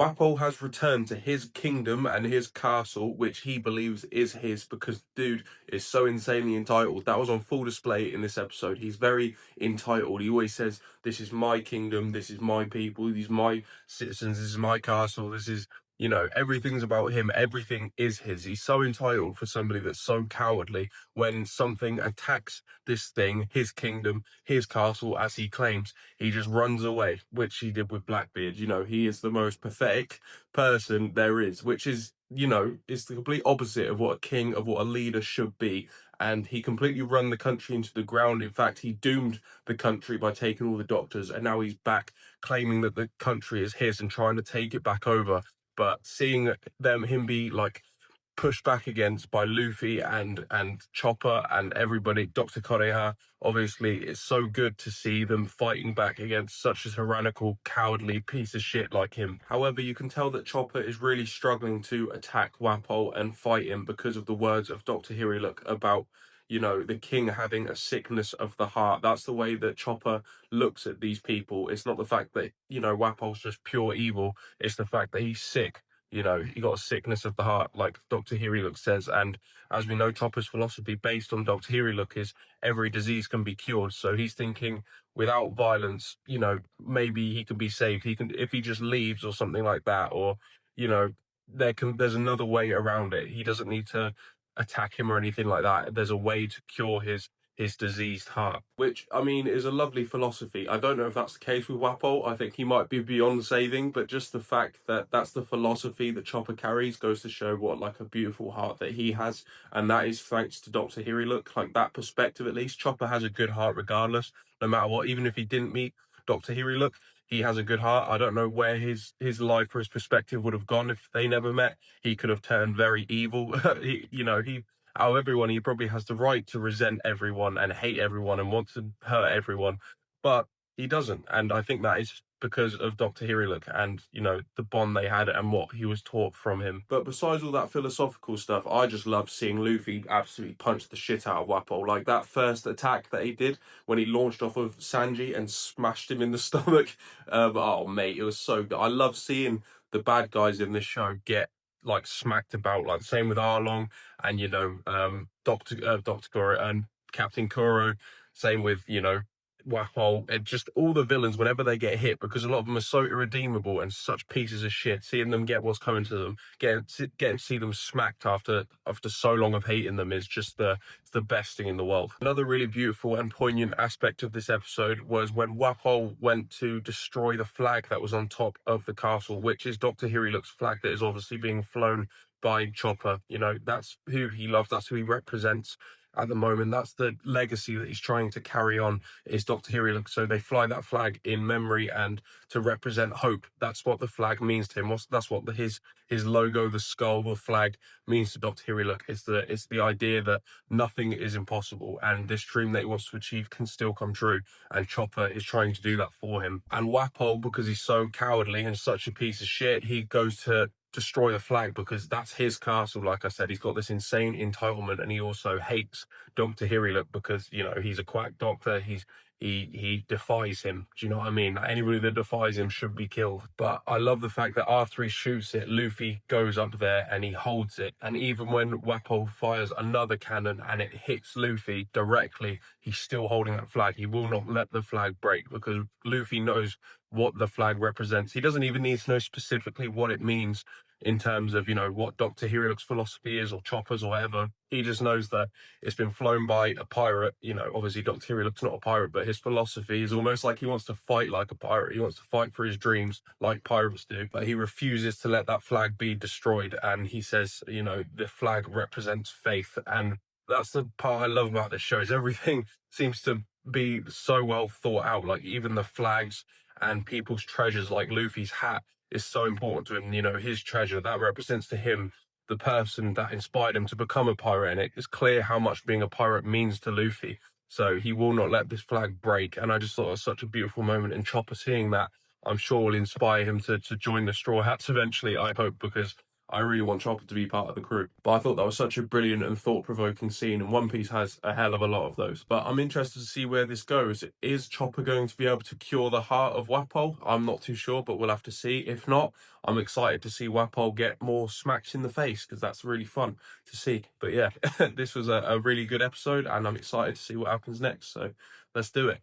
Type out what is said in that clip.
Apple has returned to his kingdom and his castle, which he believes is his because dude is so insanely entitled. That was on full display in this episode. He's very entitled. He always says, "This is my kingdom, this is my people, these are my citizens, this is my castle, this is, everything's about him, everything is his." He's so entitled for somebody that's so cowardly when something attacks this thing, his kingdom, his castle, as he claims. He just runs away, which he did with Blackbeard. He is the most pathetic person there is, which is the complete opposite of what a king, of what a leader should be. And he completely run the country into the ground. In fact, he doomed the country by taking all the doctors, and now he's back claiming that the country is his and trying to take it back over. But seeing him be like pushed back against by Luffy and Chopper and everybody, Dr. Koreha. Obviously, it's so good to see them fighting back against such a tyrannical, cowardly piece of shit like him. However, you can tell that Chopper is really struggling to attack Wapol and fight him because of the words of Dr. Hiriluk about the king having a sickness of the heart. That's the way that Chopper looks at these people. It's not the fact that, Wapol's just pure evil. It's the fact that he's sick. He got a sickness of the heart, like Dr. Hiriluk says. And as we know, Chopper's philosophy based on Dr. Hiriluk is every disease can be cured. So he's thinking without violence, maybe he can be saved. He can, if he just leaves or something like that, or, there's another way around it. He doesn't need to attack him or anything like that. There's a way to cure his diseased heart, which I mean is a lovely philosophy. I don't know if that's the case with Wapol. I think he might be beyond saving, but just the fact that that's the philosophy that Chopper carries goes to show what like a beautiful heart that he has, and that is thanks to Dr. Hiriluk. Like that perspective, at least Chopper has a good heart regardless, no matter what. Even if he didn't meet Dr. Hiriluk, he has a good heart. I don't know where his life or his perspective would have gone if they never met. He could have turned very evil. He out of everyone, he probably has the right to resent everyone and hate everyone and want to hurt everyone, but he doesn't. And I think that is because of Dr. Hiriluk and, the bond they had and what he was taught from him. But besides all that philosophical stuff, I just love seeing Luffy absolutely punch the shit out of Wapol. Like that first attack that he did when he launched off of Sanji and smashed him in the stomach. Oh, mate, it was so good. I love seeing the bad guys in this show get like smacked about, like same with Arlong and Dr. Goro and Captain Kuro, same with Wapol, and just all the villains whenever they get hit, because a lot of them are so irredeemable and such pieces of shit. Seeing them get what's coming to them, getting to see them smacked after so long of hating them is just it's the best thing in the world. Another really beautiful and poignant aspect of this episode was when Wapol went to destroy the flag that was on top of the castle, which is Dr. Hiriluk's flag that is obviously being flown by Chopper. That's who he loves, that's who he represents at the moment. That's the legacy that he's trying to carry on, is Dr. Hiriluk. So they fly that flag in memory and to represent hope. That's what the flag means to him. That's what his logo, the skull, the flag means to Dr. Hiriluk. It's the idea that nothing is impossible and this dream that he wants to achieve can still come true. And Chopper is trying to do that for him. And Wapol, because he's so cowardly and such a piece of shit, he goes to destroy the flag because that's his castle. Like I said, he's got this insane entitlement, and he also hates Dr. Hiriluk because he's a quack doctor. He defies him. Do you know what I mean? Anybody that defies him should be killed. But I love the fact that after he shoots it, Luffy goes up there and he holds it. And even when Wapol fires another cannon and it hits Luffy directly, he's still holding that flag. He will not let the flag break because Luffy knows what the flag represents. He doesn't even need to know specifically what it means in terms of, what Dr. Hiriluk's philosophy is or Chopper's or whatever. He just knows that it's been flown by a pirate. Obviously Dr. Hiriluk's not a pirate, but his philosophy is almost like he wants to fight like a pirate. He wants to fight for his dreams like pirates do, but he refuses to let that flag be destroyed. And he says, the flag represents faith. And that's the part I love about this show, is everything seems to be so well thought out. Like even the flags and people's treasures, like Luffy's hat is so important to him. His treasure that represents to him the person that inspired him to become a pirate, and it's clear how much being a pirate means to Luffy. So he will not let this flag break. And I just thought it was such a beautiful moment, and Chopper seeing that, I'm sure will inspire him to join the Straw Hats eventually, I hope, because I really want Chopper to be part of the crew. But I thought that was such a brilliant and thought-provoking scene, and One Piece has a hell of a lot of those. But I'm interested to see where this goes. Is Chopper going to be able to cure the heart of Wapol? I'm not too sure, but we'll have to see. If not, I'm excited to see Wapol get more smacks in the face, because that's really fun to see. But yeah, this was a really good episode, and I'm excited to see what happens next. So let's do it.